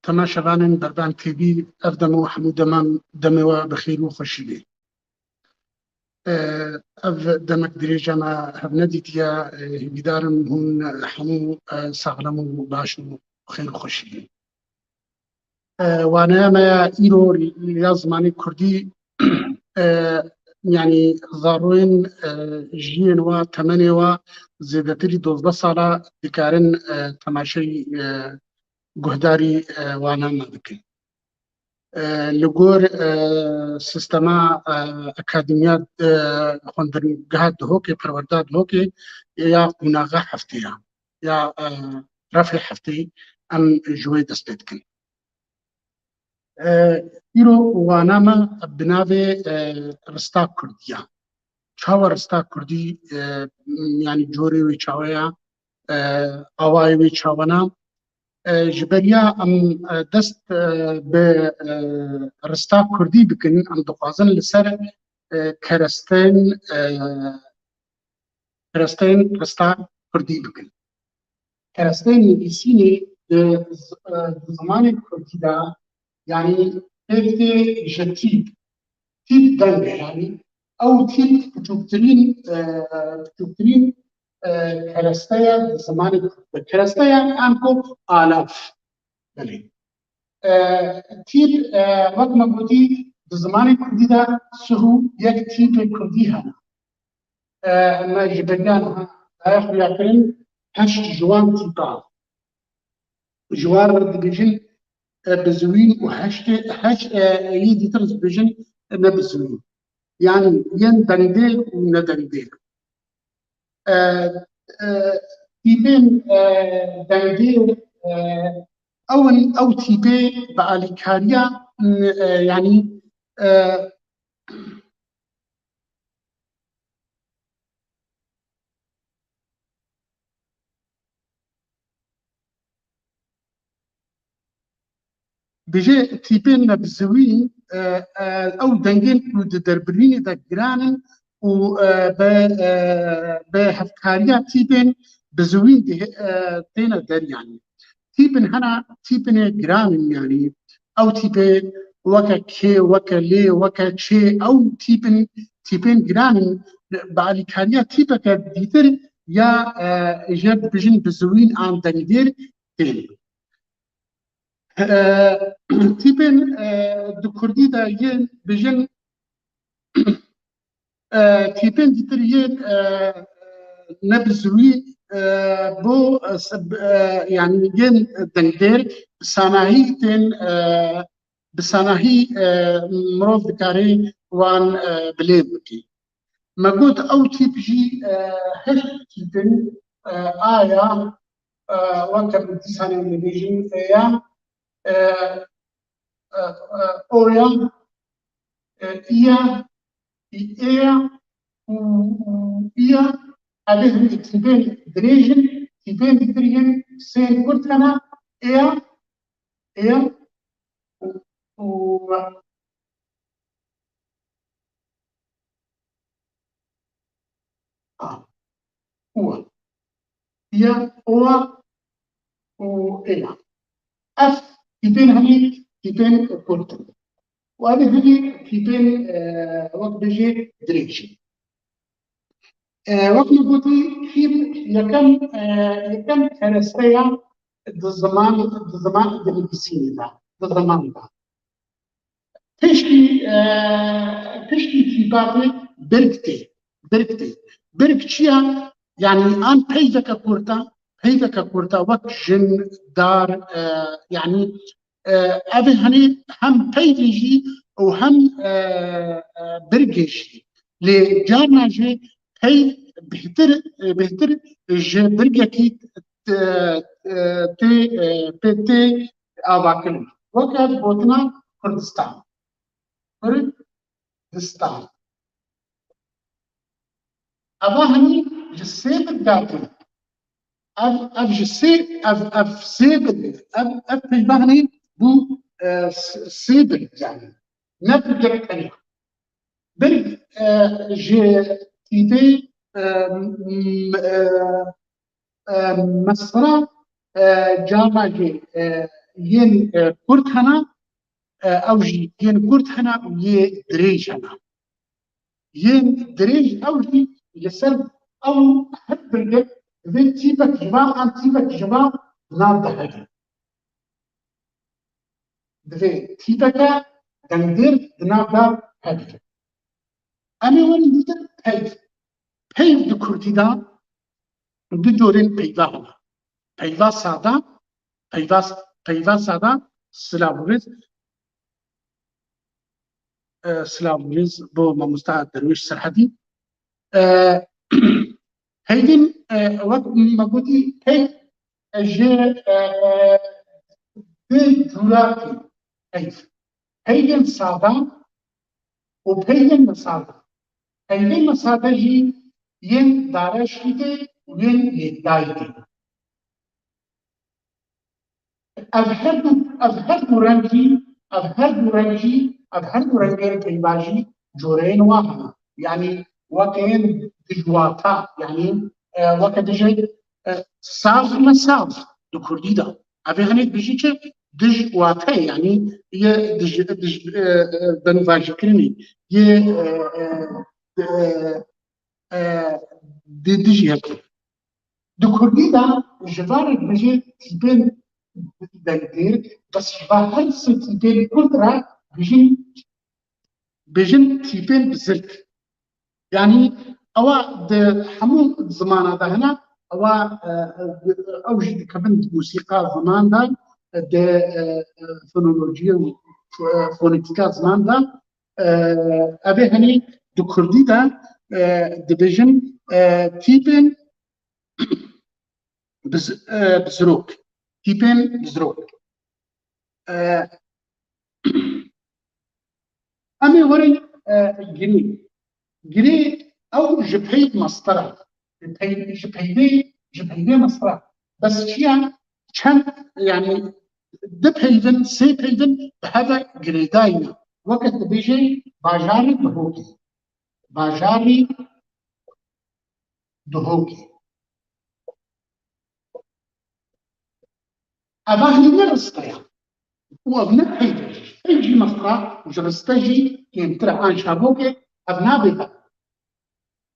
تماشەوانن بەربان تێبی ئەف دەمە و هەموو دەمەوە بەخێر و خۆشی بێ. ئەف دەمەک درێژەمە هەبنە دیتیە هیویدارم هون هەموو ساغلەم و باش و خێر و خۆشی بێ. وانەیەمەیە ئیرۆ یا زمانی کوردی یعنی زاڕۆین ژیێنەوە تەمەنێوە زێدەتری 12 ساڵە دکارن تەماشەی گوهداری وانەمە بکەین. لەگۆر سیستەما ئەکادمیا خوێندنگەها دهۆکێ پەروەردە دهۆکێ یا قوناغا هەفتەیە یا ڕەفی هەفتەی ئەم ژوێ دەست پێ دکەین. ئیرۆ وانامە بناوێ ڕستا کوردیە. چاوە ڕستا کوردی یعنی جۆرێ وێ چاوەیە ئاوای وێ چاوەنە ji beriya em dest bi rista Kurdî bikin em dixwazin li ser kerestên rista Kurdî bikin. Kerestên nivîsînê di zimanê Kurdî de yanî pêk tê ji tîp deng e yanî ew tîp biçûktirîn keresteya di zimanê Kurdî. Keresteya em ku alaf belê. Tîp wek me gotî di zimanê Kurdî de sihû yek tîpê Kurdî hene. Me ji beriya daya xuyakirin heşt ciwan tîpa. Ciwan re dibêjin bizwîn û heşt yê dîtir dibêjin ne bizwîn. Yani yên dengdêl û nedengdêl. Tîpên dengdêl ew tîpê bi alîkariya yanî bêje tîpên me bizwîn ew dengên ku di derbirînê de giran in û bi hevkariya tîpên bizwîn têne deryanî. Tîpin hene tîpinê giran in yanî ew tîpê weke kê, weke lê, weke çê ew tîpên giran in bi alîkariya tîpeke dîtir ya jê dibêjin bizwîn an dengdêr tên. Tîpên di Kurdî de yên bijin tîpên dîtir yên ne bizwîn bo yani yên dengdêr bi sanahî mirov dikare wan bilêv bike. Me got ew tîp jî heşt tîpin aya weke dîsanê dibêjin ya oya iya îya û iya evê hemû tîpên dirêjin tîpên dîtir yên sên Kurd hene iya û iya owa û iya. Ev tîpên hemî tîpên Kurd in. û evê hemî tîpên wek bêjê dirêjin. Wek me gotî tîp yekem keresteya di ziman di nivîsînê de di ziman de. Piştî tîpatê birk tê. Birk çi ye? Yani an peyveke kurta wek jin dar yani evê henê hem peyvê jî û hem birgê jî. Lê carna jê peyv bêhtir ji birgekî tê avakirin. Weke gotina Kurdistan. Eva henî ji sê birgatin. Ev ji sê ev peyva henî bû sê birg yani. Ne birgek tenê. Birg ji tîpê Mesra carna jê ين كرد هنا او جي ين كرد هنا ويه دريج هنا ين دريج او جي لسر او حب برجع ذي تيبك جماعة عن تيبك جماعة نام دهجة ذي تيبك دندير نام دار هجة أنا وين ديت هيف دكورتي دا دجورين بيضاهنا بيضا سادا بيضا سادا سلاموريز بو ما مستعد درويش سرحدي هيدين وقت ما قلتي هيف أجي دي جولاتي هيدين سادا وبهيدين مسادا هيدين مسادا جي ين دارش كده وين يدايدي أظهر مرنجي كيباجي جورين واحنا يعني وكين دجواتا يعني وكدجي ساز مساز دكردي دا أبي هنيك بيجي دجواتا يعني يه دج بنواجي كلمي يه دجي هكذا دكردي دا جوارك بيجي تبين دندير بس بهر ستيبين كلها بيجن تيبين بزرك يعني أوا حمو زمان هذا هنا أوا أوجد كمان موسيقى زمان ده فونولوجيا فونيتيكا زمان ده أبي هني دكردي ده دبيجن تيبين بزروك تيبين بزروك أمي وري جري أو جبهي مسطرة جبهي مسطرة بس شيء كان يعني دبهيفن سيبهيفن بهذا جريداينا وقت بيجي باجاري دهوكي أباهني نرستيا وابنك يجي مفقا وجرستجي يمترى عن شابوكي أبنابها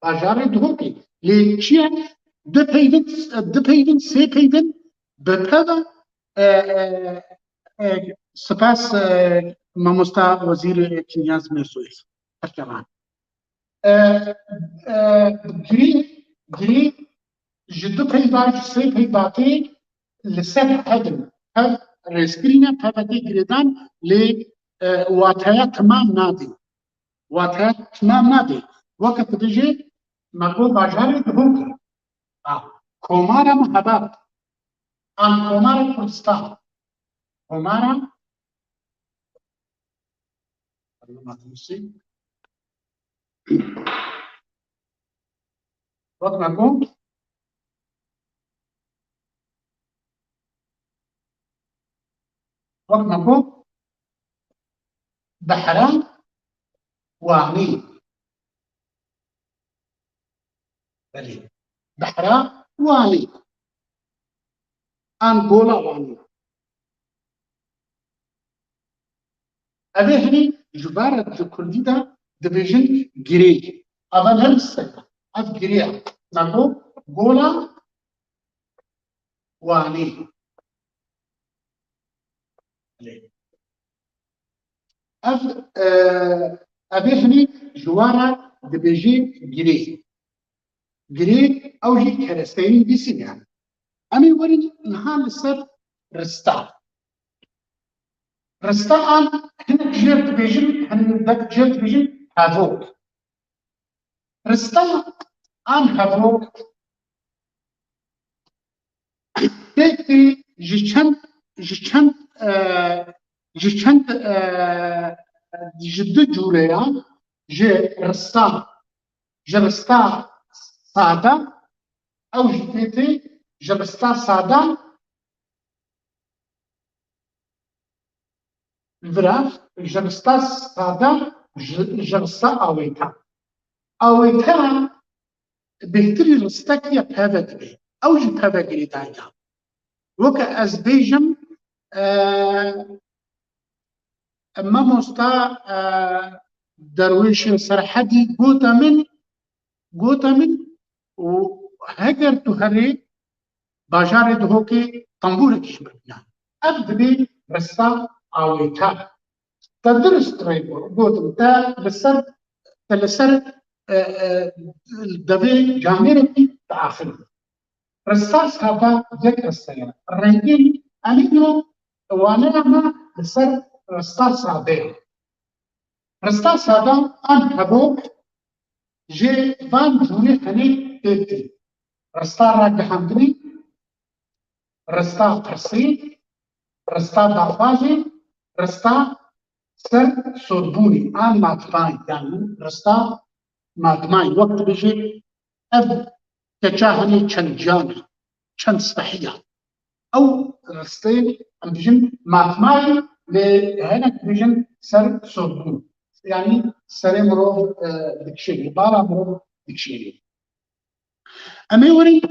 باجاري دهوكي ليشيا دبهيفن سيبهيفن بهذا سپاس مامۆستا وەزیر کنیاز مێرزووی هەرکەمان گری ji du peyva ji sê peyvatê li ser hedin hev rêzkirîne pevekê girêdan lê wateya timam nadê weke tu dijî me got bajarê dihûn kir komara me hebab an komara Kurdistan komara وقت ما كنت بحران واني بلي بحران واني أنغولا واني أبي هني جبارة الكردية دبيجن جري أبا نفسه أف جريا نقول غولا واني أف أبي هني جوارة دبيجن جري أو جي كرستين بيسيان أمي ورد نهار السر رستا أن هنا جيرت بيجن هن ذاك جيرت بيجن هافوك رستا أن هافوك تكتي جيشان جد جوريا رستا سادة أو جتيتي جرستا سادة الفراف جرستا سادة جرستا أويتا بهتري رستاكيا بهذا أو جي بهذا قريتايا وكا أزبيجم اما مستا درويش سرحدي قوتا من وهجر تهري باجار دهوكي طنبورة كشمرنا أبدبي رسا آويتا تدرس تريبو قوتم تا لسر دبي جاميرتي تآخر رساس هذا ذكر السيارة الرنجين أنينو وانا ما لسر رساس هذا رساس هذا أن هبوك جي فان جوني خني تيتي رستا راج حمدني رستا ترسي رستا دعفاجي رستا سر صدبوني آن ماتماي يعني رستا ماتماي وقت بيجي أب تجاهني چند جانا چند صحية أو رستين أم بيجن ماتماي لهناك بيجن سر صدبوني يعني سر مرو دكشيري بارا مرو دكشيري أمي وري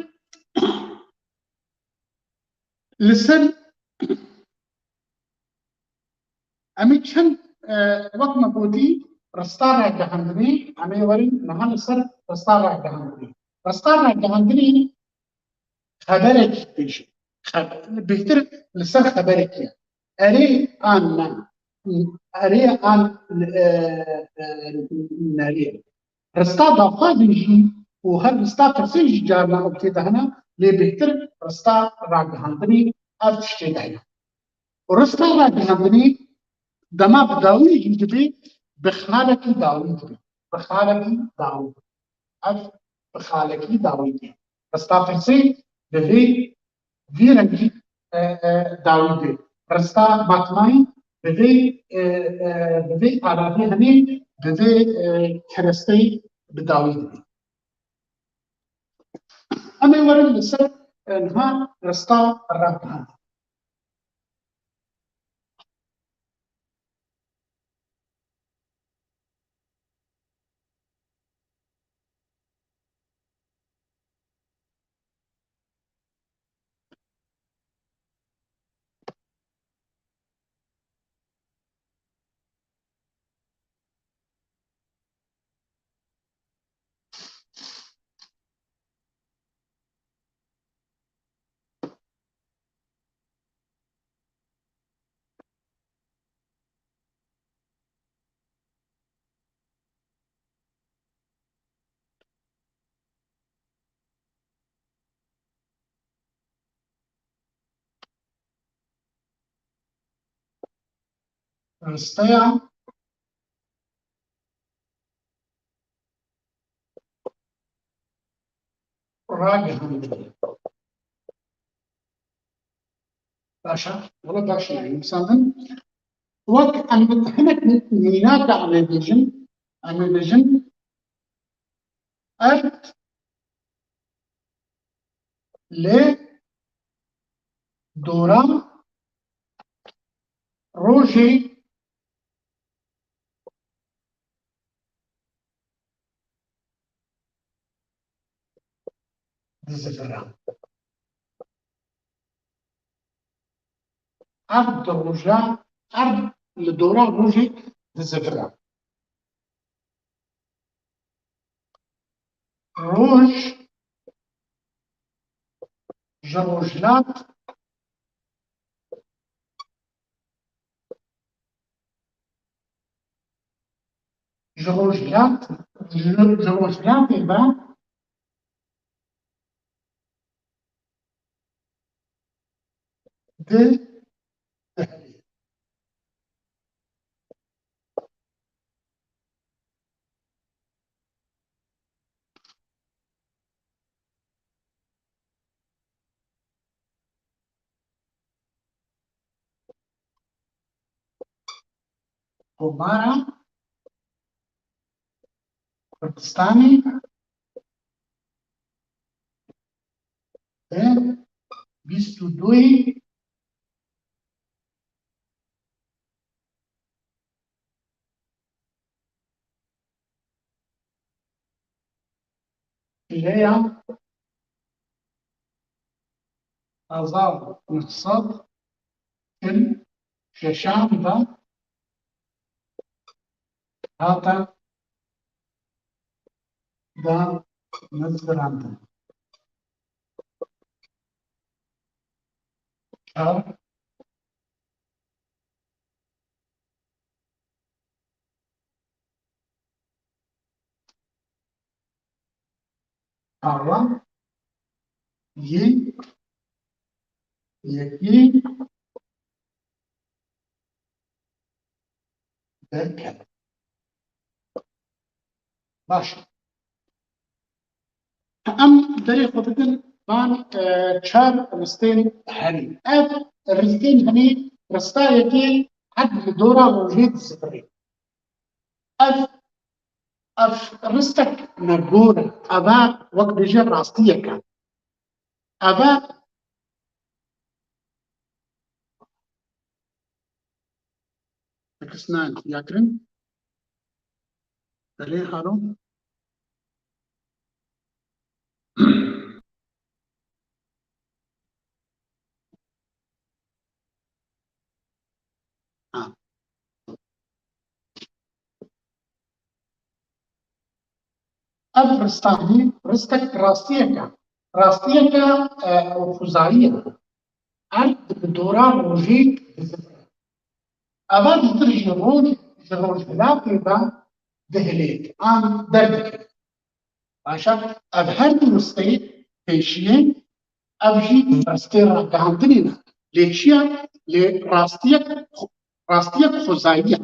لسن أمي چند وقت مبودي رستار جهاندني أمي وري نهان سر رستار جهاندني رستار جهاندني خبرك بيجي بيهتر لسر خبرك يعني أري آن أري آن ناريه رستا دافا بيجي وهل رستا ترسيج جارنا أبتدى هنا لي بيهتر رستا راجهاندني أبتشتي داينا ورستا راجهاندني دما بداوي يجي بخالك داوي بخالك داوي أف بخالك داوي رستا ترسي بفي فيرنجي داوي رستا ماتماي بفي عربي هني بفي كرستي بداوي أما يورد لسر إنها رستا الرابعة رستيا راجعة باشا ولا باشا يعني مثلا وقت أن هنا ميناك عن الفيجن أرد لدوران روجي دزفران أرد روجا أرد لدوران روجي دزفران روج جروجلات جروجلات جروجلات يبقى د عبارة كردستاني د 22 اللي هي آزار الاقتصاد in Shashamba Hata da Nazaranda. Hava ye yeki derken. Baş. Am derê xwe bidin van çar ristên herî. Ev ristên henî ristayekê hed li dora rojê dizîvirê. Ev ristek nebor e. Eva wek bêje rastiyeke. Eva Pakistan yakirin belê haro ev ristanî ristek rastiyeke. Rastiyeke xuzayî ye. Her bi dora rojê dizîvire. Eva dîtir ji rojhilatê de dihilê an derdikeve. Başa ev her du ristê pêşiyê ev jî ristê ragihandinê ne. Lê çi ye? Lê rastiyek xuzayî ye.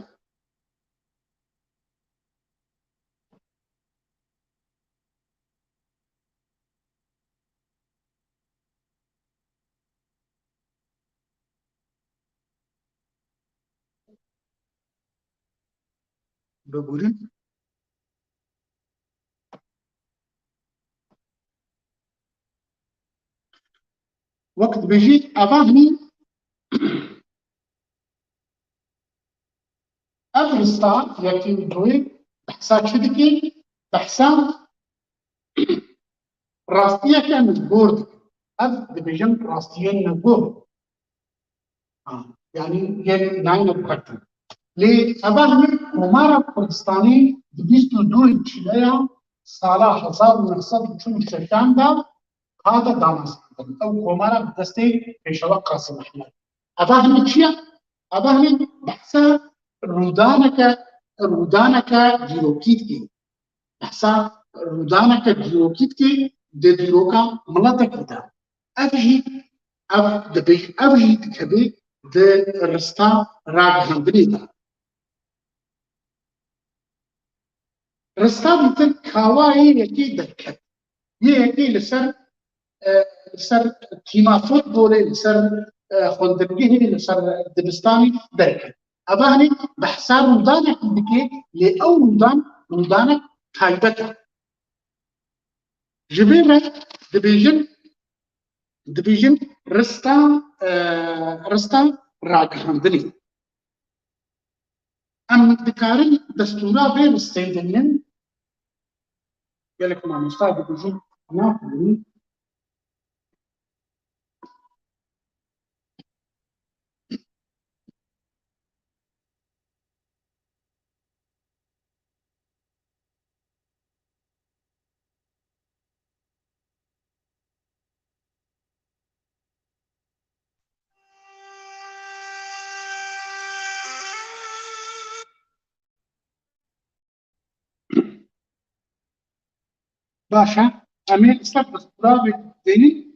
Bibûrin wek dibêjî eva hinî ev rista yekê û doyê behsa çi dike? Behsa rastiyeke nebor dike. Ev dibêjin rastiyên nebor. Yani yên nayne bixwetin. Lê eva hinî Komara Kurdistanê di bîst û duê Çîleya sala 1946 de hate danezkirin. Ew komara bi destê Pêşeva Qasîm Mehmed. Eva hinî çi ye? Eva hinî behsa rûdaneke dîrokî dike. Behsa rûdaneke dîrokî dike di dîroka miletekî de. Ev jî ev jî dikeve di rista ragihandinê de. Rista dîtin kawayê yekê derket. Yê yekê li ser tîma futbolê, li ser xwendingehê, li ser dibistanê derket. Eva hinî behsa rûdanekî dike lê ew rûdanek taybet e. Ji vê re dibêjin rista ragihandinê. Em dikarin destûra vê ristê bînin gelek mamosta dibêjin naxwînî baş e. Em ê li ser destûra vê denîn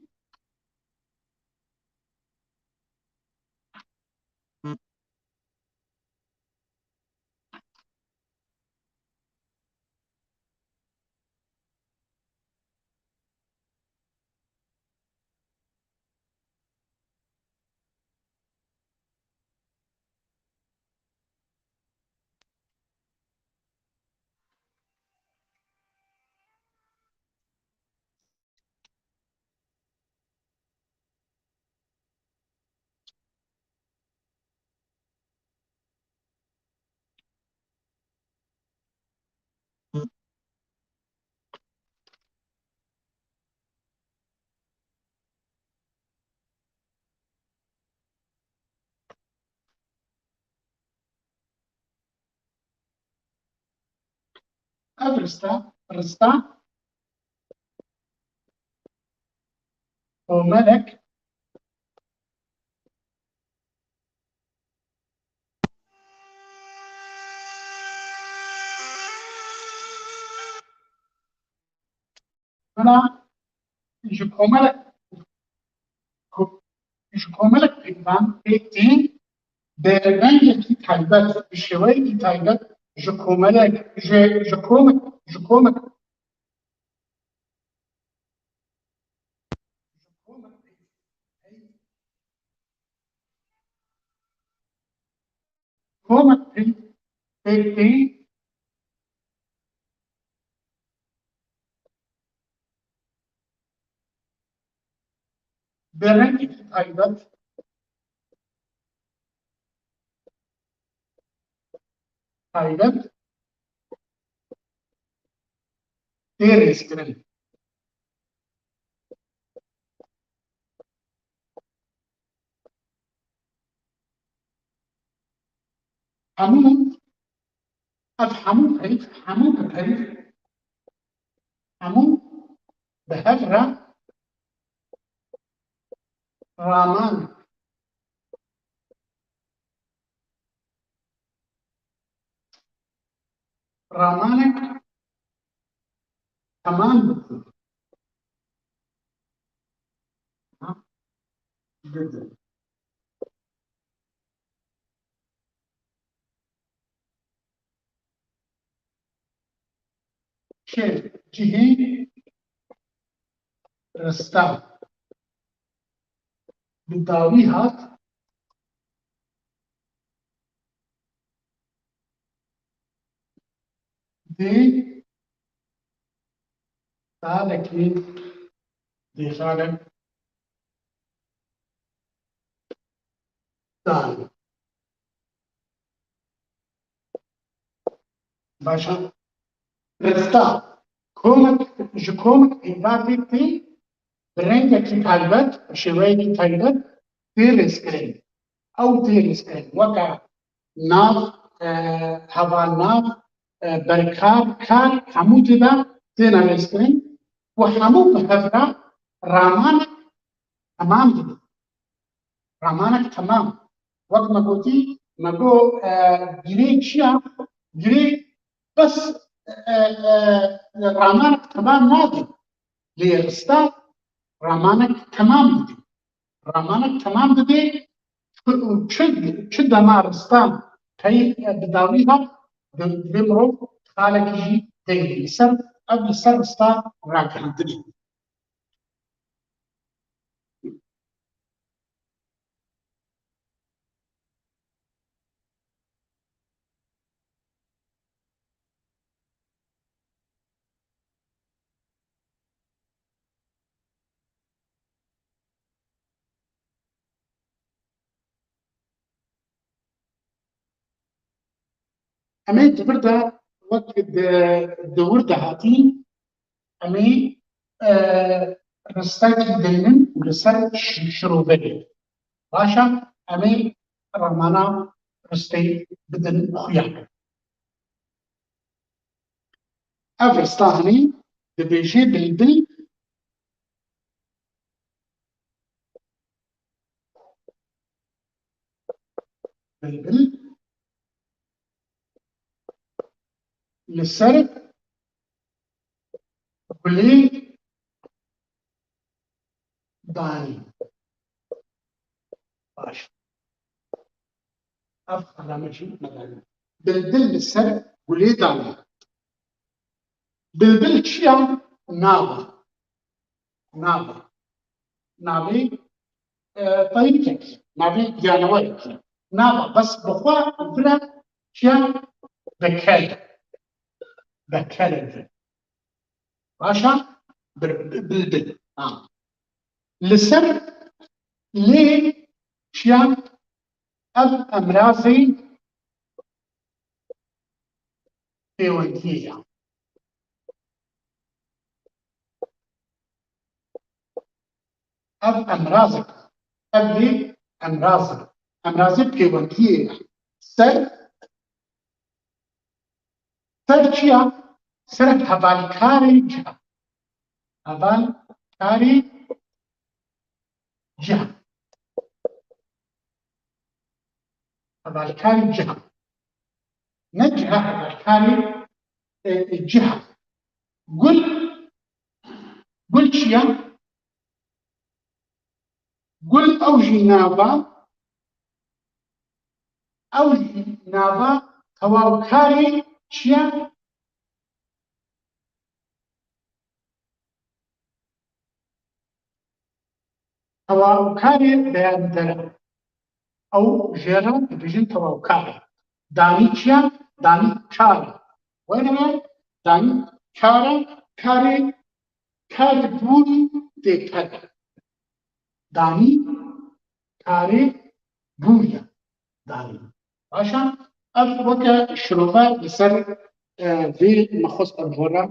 رستا وملك أنا جكوملك بيبان بيتين برنجي تايبت بشوي تايبت جكوملك جكومك بيتين برنجي تايبت تيريس كريم حموم أفهمو كيف حموم بهفرة رامان رامانك تمام جدا شيء جهي رستا بداويها دي تالكين دي خالك دال باشا رستا كومك إبادي تي برنجة كي تايبت شوي كي تايبت تيرس كريم أو تيرس كريم وكا ناف هوا ناف بركاب كار همو جدا تينا رسكرين وهمو بهفرة رامانك تمام جدا رامانك تمام وقت ما قلتي ما قو جري شيا جري بس رامانك تمام نادي ليرستا رامانك تمام جدا رامانك تمام جدا شد ما رستان كي بداويها بمرو خالك يجي تيجي سر قبل سر رستان راجع عندني أمين تبردا وقت الدور دهاتي أمين رستاكي دينن ولسر شروبي باشا أمين رمانا رستي بدن خويا أفرستاني ببيجي بلبل بلبل لسر بلي داني باشا أفضل ماشي مثلا بلبل لسر بلي داني بلبل شيا نابا نابي طريقك نابي جانوي نابا بس بخوا فلا شيا بكال باشا بلبل لسر ليه شيا أب أمراضي بيوندية أب أمراضك أبي أمراضي بيوندية سر شيا سرت هەڤالکاری جیها هەڤالکاری جیها هەڤالکاری جیها نە جیها هەڤالکاری جیها گول چییە؟ گول ئەوژی ناڤە تەواوکاری چییە؟ تەواوکاری بەیاندەرە ئەو ژێرە دەبێژین تەواوکارە دانی چییە؟ دانی کارە وایە دانی کارە کاری بوونی دێکەرە دانی کارێ بوونیە دانی باشە ئەف وەکە شرۆڤە لەسەر vê mexwest evhora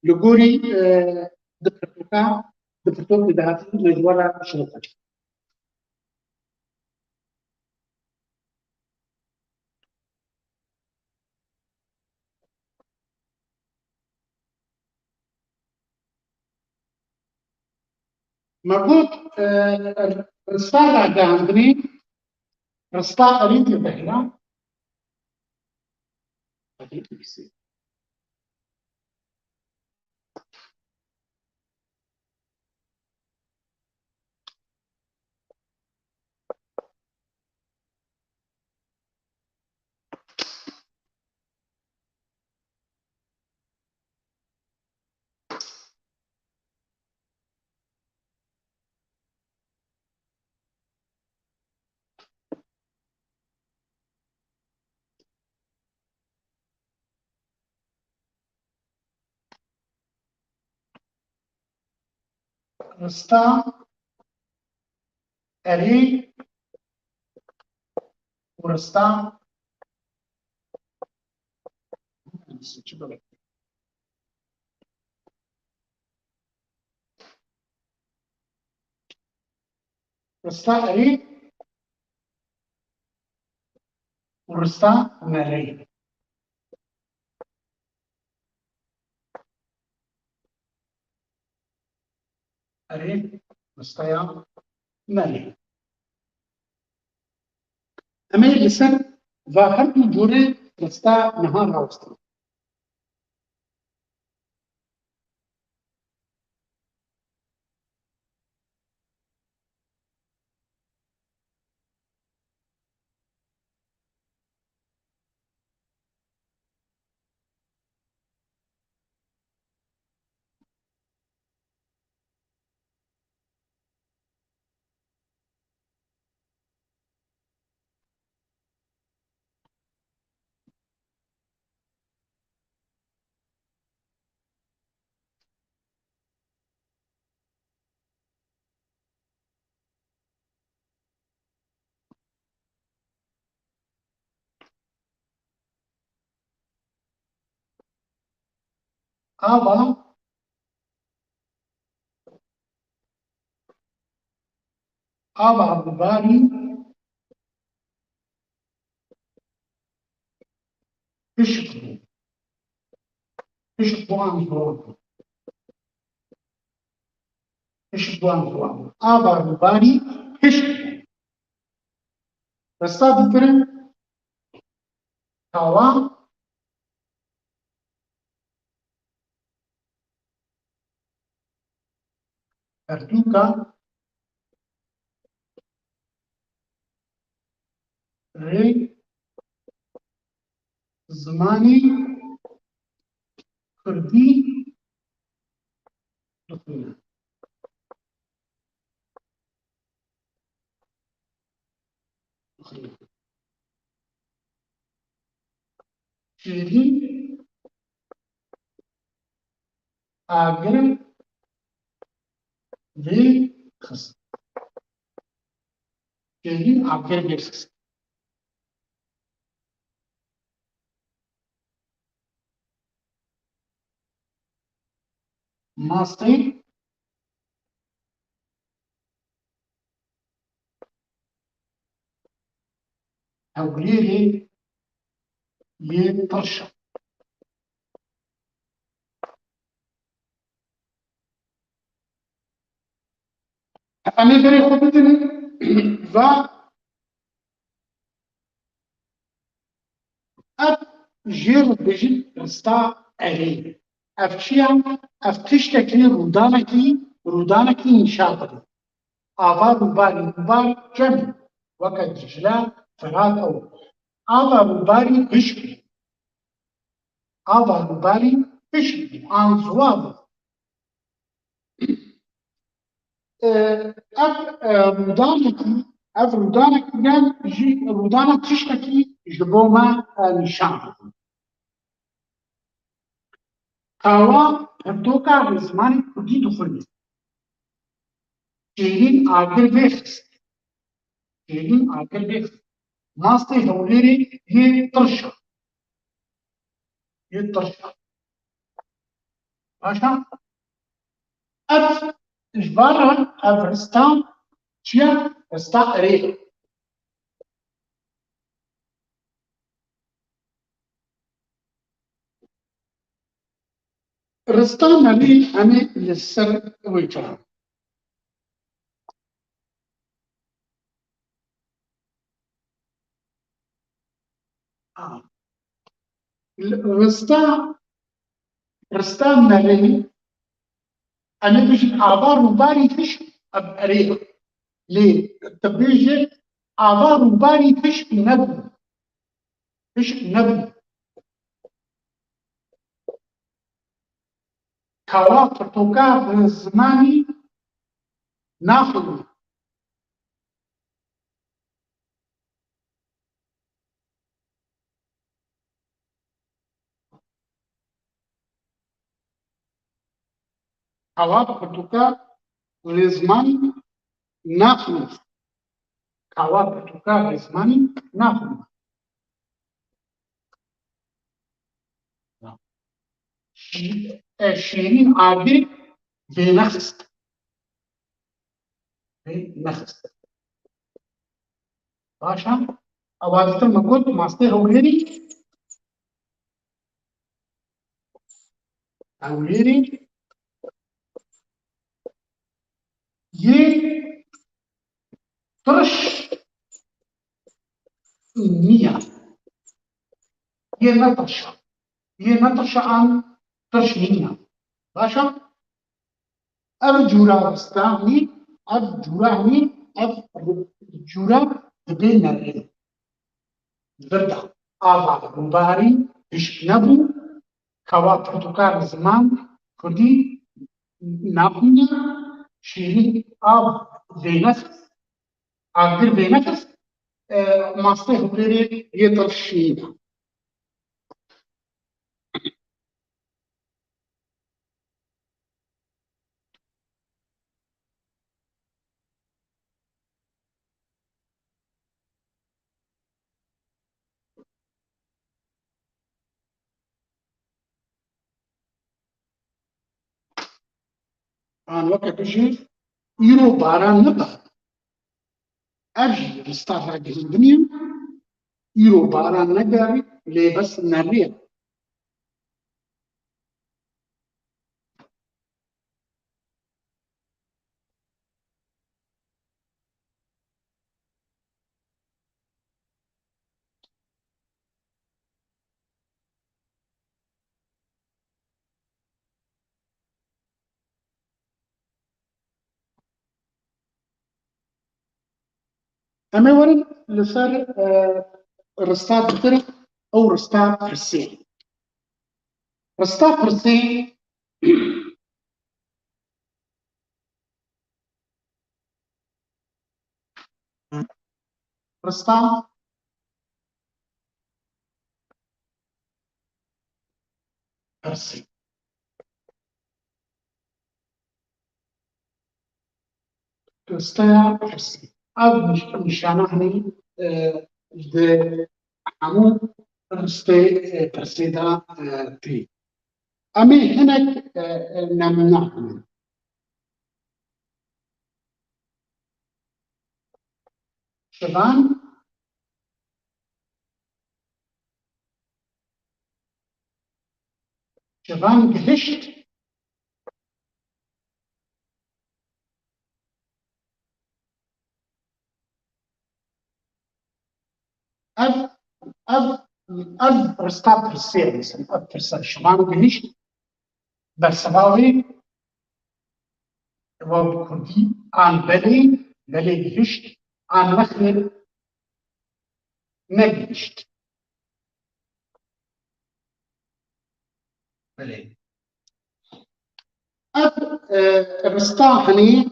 li gorî di pirtûkê de hatî mecbûra şirîfan. Me got rista ragihandinê rista erîdê vehêla rista erê û rista rista erê û rista nerê erê ristaya nerê em ê li ser va her du corê rista niha rawestin ava bibarî pişt bû pişt buan ziwan bû pişt buan ziwan bû ava bibarî pişt bû rista dikirin tawa pertûka rê zimanê Kurdî dixwîne şêrî agir vê xist şêrî agir vê xist masê hewlêrê yê tirş e أنا بري خودتني و أب جير بيجي رستا أري أفتشيا أفتشتكي رودانكي إنشاء آبا روبار جمع وقت دجلة فرات أو آبا روباري بشكي آبا روباري بشكي آن زواب أف رودانك يعني جي رودانك تشتكي جبوما نشان كاوا پرتوكا رزماني كردي دخلني شيرين آگر بيخست شيرين آگر بيخست ماستي هوليري يطرشا باشا أف إجبارا أفرستان چیا رستا أريه رستا نبي أنا للسر ويجرام رستا نبي أنا بيجي آبار وباري فيش أريه ليه؟ تبيجي آبار وباري فيش نبي كوا برتوكا زماني ناخذ كوا برتوكا زماني ناخذ كوا برتوكا زماني ناخذ شيرين عابر بنخست باشا اوازت مقود ماسته هوليري ये तरश نية ये نطرشة عن طرش نية باشا الجورا استعني الجوراني الجورا بين الرئي بردا آبا مباري إش نبو كوا برتقال زمان كردي نابنيا شيرين آب زينس آگر زينس ماسته هبريري يترشينا عن وقت بجي يرو باران نبا أجي رستار راجل الدنيا يرو باران نقاري ليه بس نريه أما ورد لسر رستار بطرق أو رستار برسي رستار برسي رستار برسي رستار برسي أو نشانه هني ده عمو رستي برسي دا تي أمي هناك نمنعهم شبان قهشت اف اف اف رستاب برسي مثلا اف برسي شمان بهش برسباوي وبكردي عن بلي بهشت عن نخل نجشت بلي اف رستا هني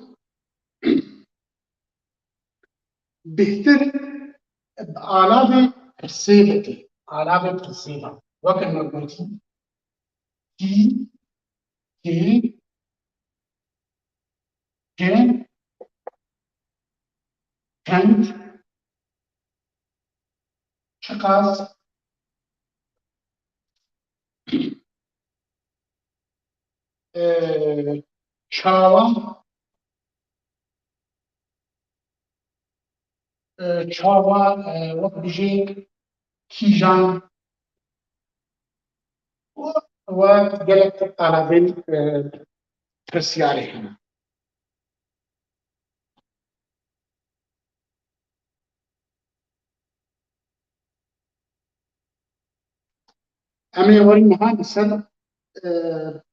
بهتر بآلاب برسيبتي آلاب برسيبة وكان مربوطي كي كي كن كنت شقاس چاوا چاوا وەک بژێ کیژان و gelek alabên pirsiyarê hene. Em ê werî niha li ser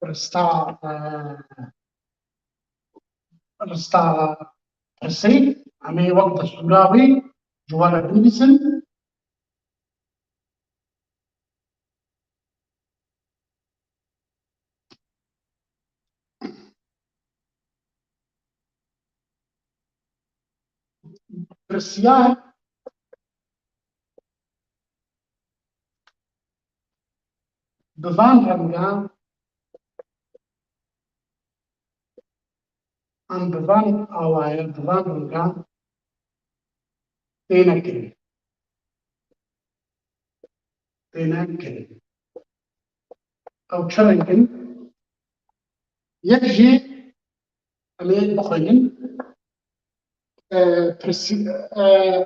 rista pirsê em ê wek destûra wê ji we re binivîsin. Pirsiyar bi van rengan an bi van awayê bi van rengan têne kirin. Têne kirin. Ew çi reng in? Yek jî em ê bixwînin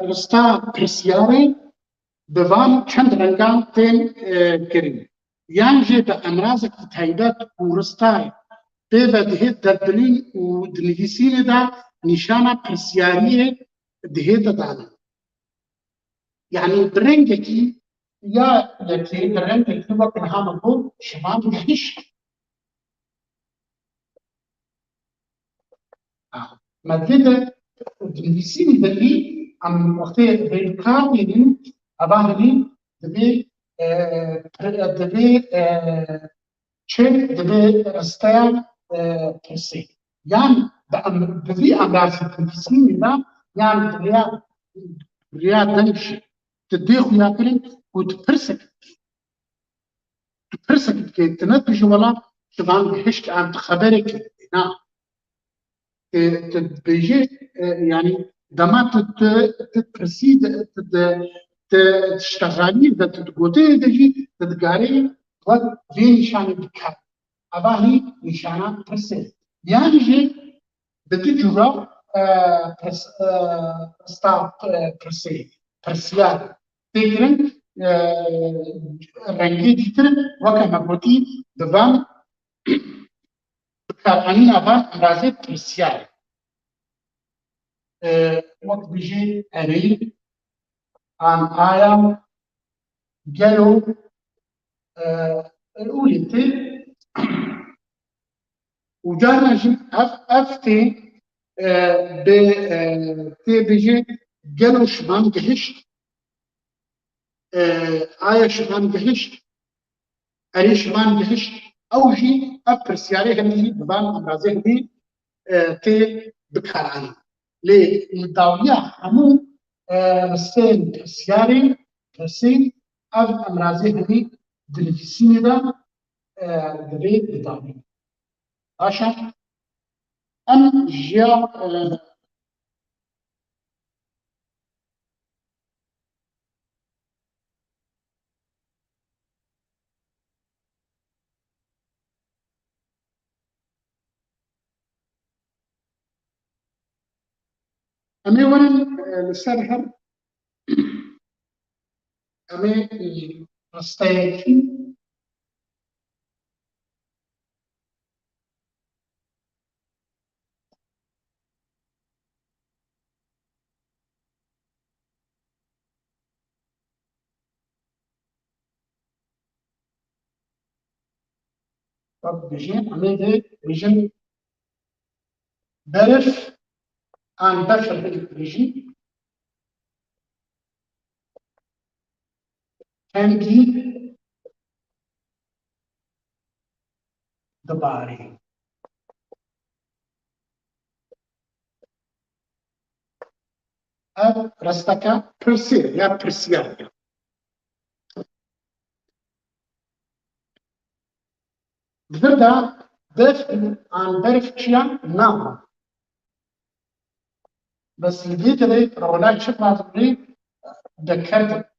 rista pirsiyarê bi van çend rengan tên kirin. Yan jê bi emrazekî taybet û ristayê pêve dihê derdbilîn û di nivîsînê de nîşana pirsiyariyê dihête danin. Yani bi rengekî ya yekê bi rengekî wek niha min got şivan gihîşt. Madde de di nivîsînê de vî em wextê rêdkar dînin eva hinî divê çê divê ristaya pirsê. Yan bi vî emrazî di nivîsînê de yan rêya deng jî tu dê xuya kirin û tu pirsek dikê tu ne ji wela şivan gihîşt an tu xeberê kirî na تبيجي يعني دما تترسي تشتغلي تقولي تجي تتقاري وقت في نشانه بكار أباهي نشانه ترسي يعني جي بتجرا ستا ترسي ترسيال تكرن رنگي جتر وكما قلتي دبان بكار أنين أبان رازي ترسيال وقت بيجي أري عن آية جلو الأولى تي وجانا جي أف تي ب تي بيجي جلو شمان جهشت آية شمان جهشت أري شمان جهشت أو جي أف برسياري هني ببان أمرازي هني تي بكاراني لي الدولية همو رسين برسياري رسين أف أمرازي هني دلفسيني دا دبي بدامي عشان أن جيا أمي ورن لسرهر أمي رستيكي وقت بيجين عميدة بيجن برف عن بفر بيجي تنجي دباري أب رستكا برسير يا برسيار دبردا دف عن برف شيا نعم بس اللي كده رولات شفنا زبري دكرت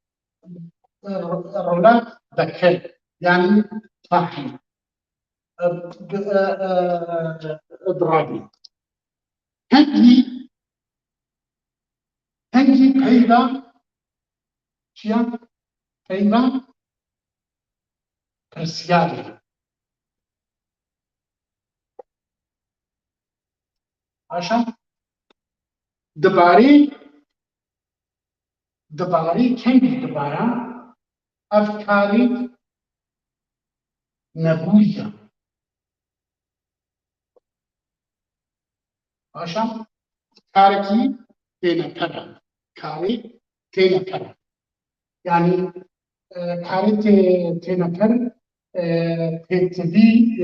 رولات دكر يعني صحي اضرابي هنجي بيدا شيا بيدا برسياري عشان دباري كنجي دبارا أفكاري نبوية عشان كاركي تينا كرا كاري تينا كرا يعني كاري تينا كرا تبي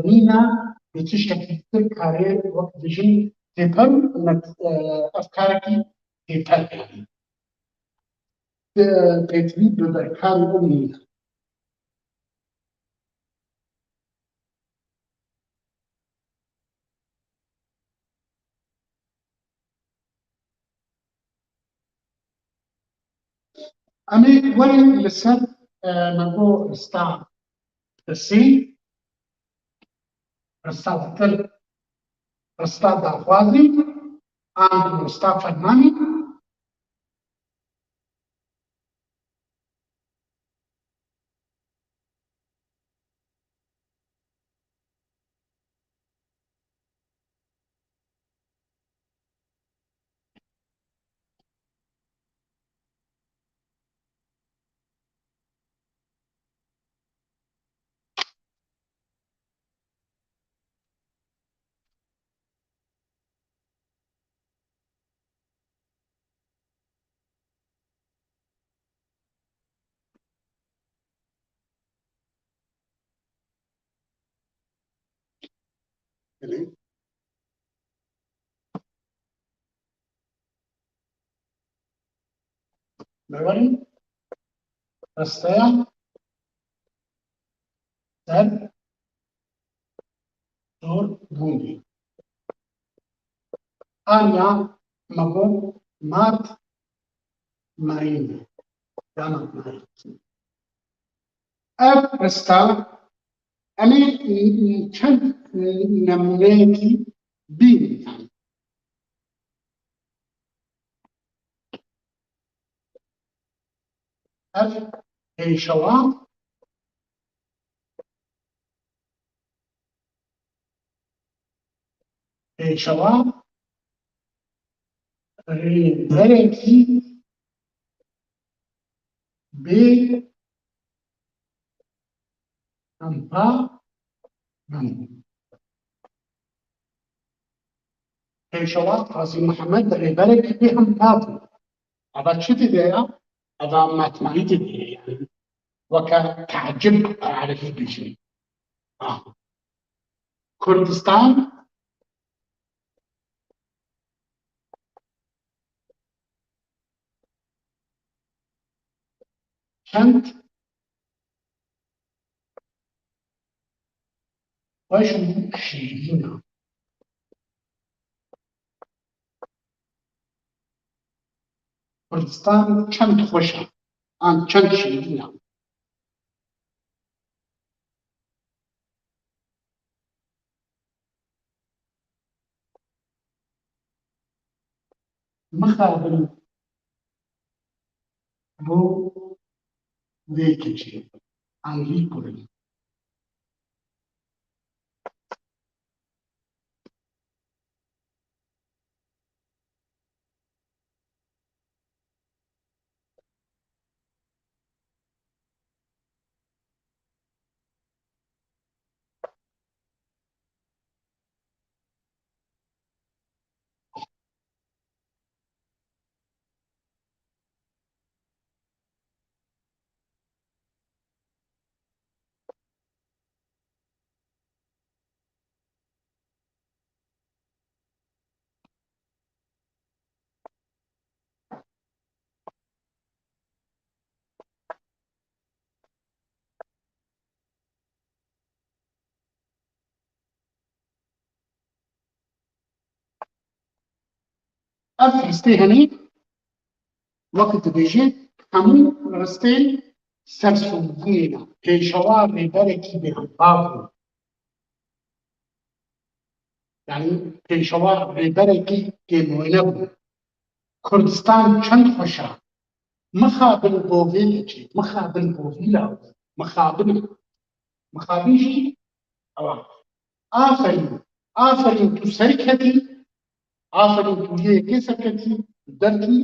نينا بتشتكي كاري وقت بيجي تبر أفكاركي تبر يعني تبي ببركان أمنية أمي وين لسه نبو رستا السي رستا وتر رستا دعوازي عند رستا فناني بوري رستا سر دور بوندي آنيا مبو مات مارين دامت مارين أب رستا أمي كنت نمونيكي بين أب هيشوا ريكي بي أمبا نمو هيشوا قاسم محمد ريبارك بي أمبا هذا شتي ده هذا ماتمايتي ده يعني وكتعجب على البيجي كردستان كانت واش شيرين كردستان كانت خوشة عن كانت شيرين مخابل بو ليكتشي عن ليكوري رستي هني وقت بيجي همو رستي سرسومبوينا پێشەوا ڕێبەرێکی بێهەنگاو بوو یعنی پێشەوا ڕێبەرێکی گێمۆینە بوو کوردستان چەند خۆشە مخابن بۆ vê دەچێت مخابن بۆ vîla مخابنژی ئەوە ئافەرین تو سەرکەتی ئافەرین تو یەکێ سەرکەتی دەرکی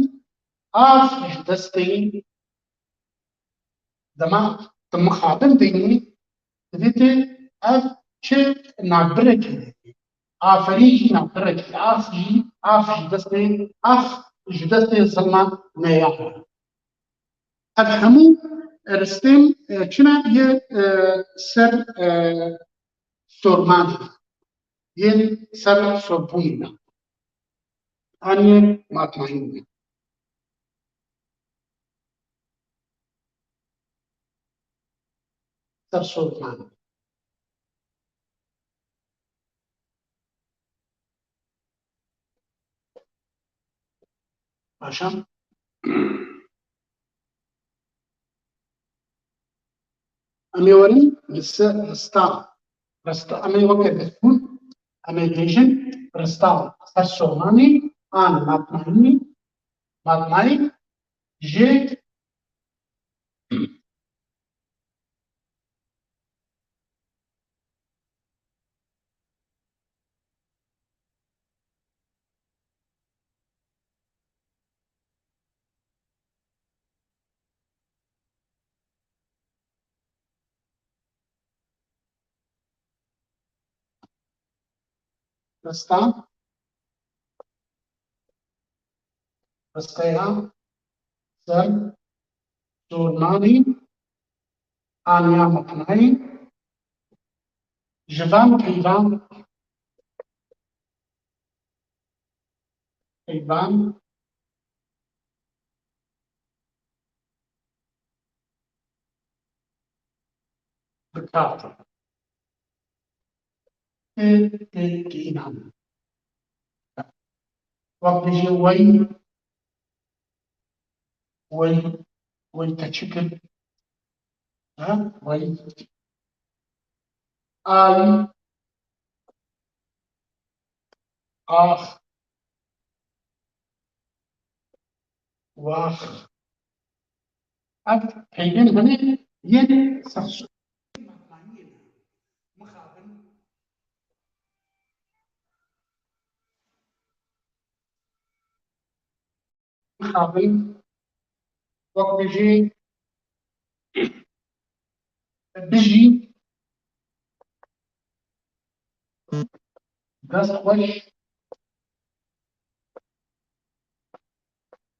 ئاف ji destê dema tu mixabin dînî divêtê ev çi navbirekê aferî jî navbirekê af ji destê zilman neya ev hemû ristêm çine yê ser sormanî yên ser sorbûnî aniyê matmayînê ser sormanî başa em ê werin li ser rista em ê weke destûr em ê bêjin rista ser sormanî an matmayî jê ristaya ser sormanî aniya matmayî ji van peyvan bikat têkînan wek dijî wey te çi kir wey ay ax wax ev peydên hene yên mixabin wek dijî bijî dest xweş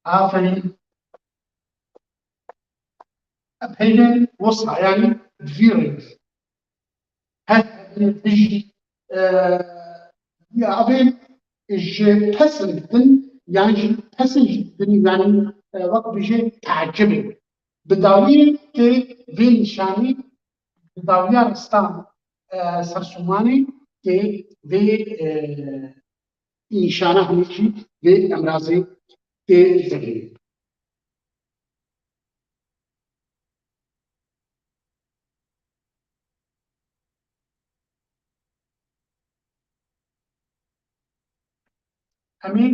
aferîn peydên wisa yani divî rêz bijî abên ji pesên din yani ji pesên din yani wek bijî teecibê bi dawiyê tê vê nîşanî bi dawiya ristan sersomanî tê vê nîşana hemî jî vê emrazê tê zêdî hemî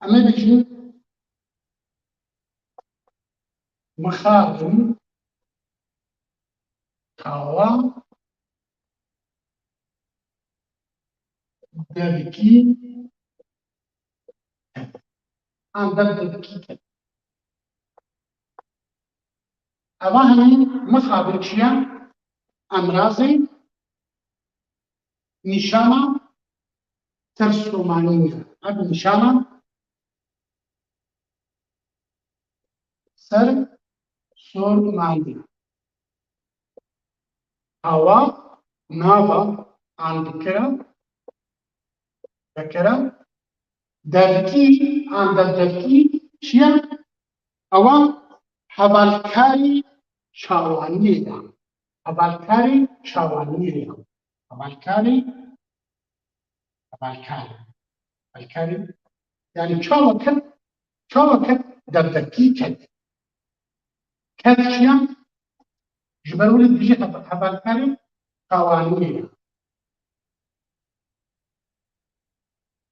em ê bijî mixabin kawa devkî an devkî eva hemî mixabin çiya emrazê nîşana sersomanî ye ev nîşana ser سور ماندی هوا ناوا آن بکرا درکی آن درکی چیه؟ اوا هوالکاری چاوانیه هوالکاری چاوانیه هوالکاری يعني چاوکت دردکی کد چیه؟ جبرولت بيجي هوالکاری چاوانیه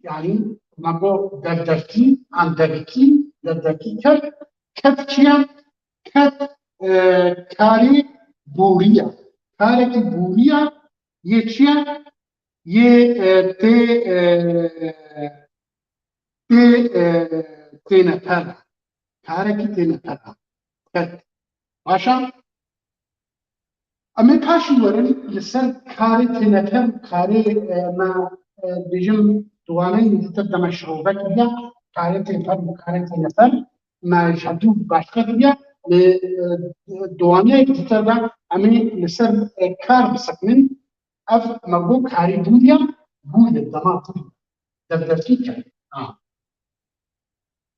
يعني ما بو دردکی عن دردکی کد چیه؟ کد کاری بوریا کاری کی بوریا یه چیه؟ یه تی نفره کاری کی تی نفره کد باشا اما پاشی ورن لسر کاری تی نفر کاری ما بیجم دوانه نزدت دمشروبه کیا کاری تی نفر کاری تی نفر ما جدو باشکه کیا دوانه کتر دا امی لسر کار بسکنن اف مگو کاری بودیا بود دما بود دردکی کرد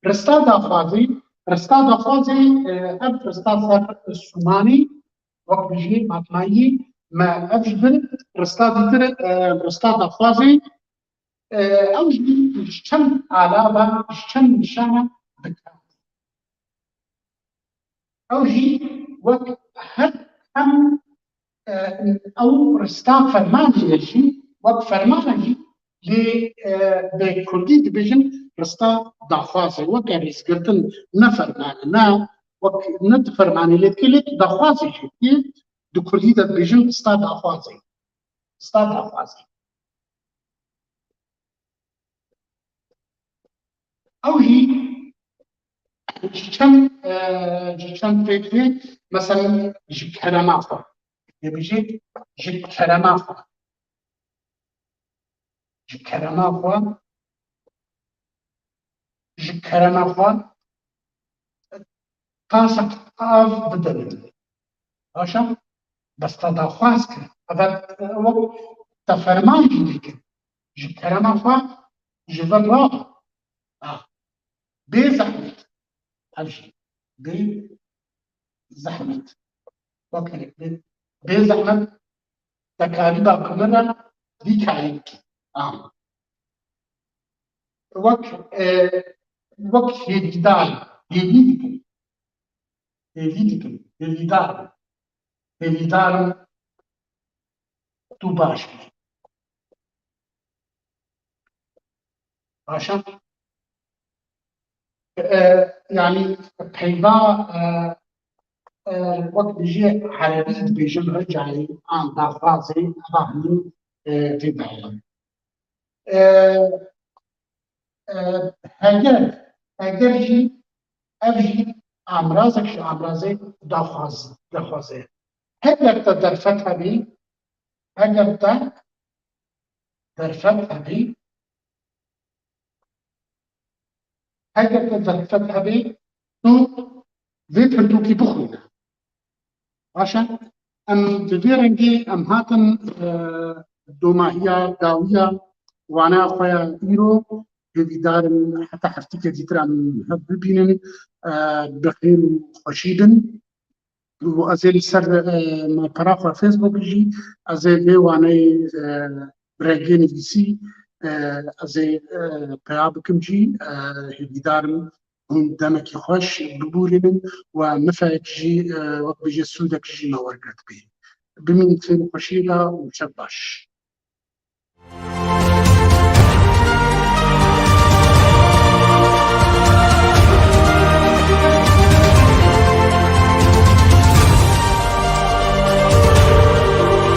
رستا دافازی اف رستا سر سومانی وقت بيجي مطمئي ما أفجبر رستا ديتر رستا دافازي أو جي شم علامة شم نشانة بكرة أو جي وقت هر هم أو رستا فرماني يجي وقت فرماني بكردي دبيجن رستا دافازي وقت ريسكرتن نفرمان نا وقت ندفرماني لتكلت دافازي جي دكردي دبيجن رستا دافازي أو هي جيشان فكري مثلا جكرمافا يبيجي جكرمافا تاسك آف بدل باشا بس تدخواست کرد اول تفرمان جدید جكرمافا جبل راه بزحمت همشي بزحمت وكل بزحمت تكاليب كمرة دي كاينك وقت يدار تو باشا يعني حيبا وقت بيجي عربي بيجي رجعي عن دافازي راهني في بعض هاجر جي أبجي أمرازي دخوازي هاجر تدرفتها بي هاجر تدرفتها بي هاجر تدرفتها بي تو زيت هدوكي بخونا عشان ام ببيرنجي ام هاتن دوماهية داوية وانا خويا ايرو بيدار حتى حفتك ديتر ام ببينن بخير وخشيدن وازيل سر ما قراءة فيسبوك جي ازيل وانا براجين في سي ازي بيابكم جي بيدارم هم دمك خوش ببورين ومفاك جي وقت بيجي السودك جي ما ورقت بي بمين تفين خوشيلة وشباش